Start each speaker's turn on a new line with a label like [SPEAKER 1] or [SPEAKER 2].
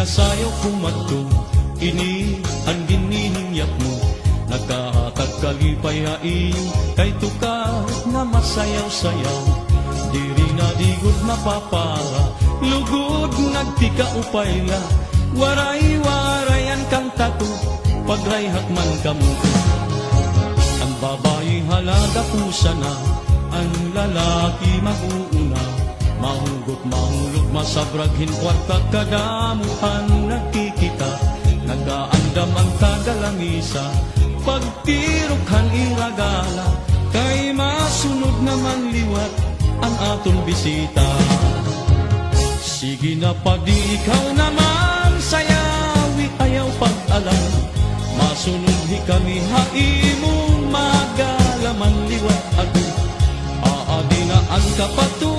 [SPEAKER 1] nasayaw kumadto, ini ang ginihingyap mo. Nagkahatag kalipayain, kay tukad nga masayaw-sayaw. Diri na digod mapapara, lugod nagtika upay la. Waray-warayan kang tato, pagrayhak man kamuto. Ang babae halaga pusa na, ang lalaki mag-uuna. Mahugot, mahulog, masabraghin, kwarta kadamuhan nakikita. Nagaandam ang tagalangisa, pagtirukhan iragala. Kay masunod naman liwat ang aton bisita. Sige na pagdi ikaw naman, sayawi ayaw pag-alam. Masunod hi kami haimong magalaman liwat ako. Aadinaan ka pato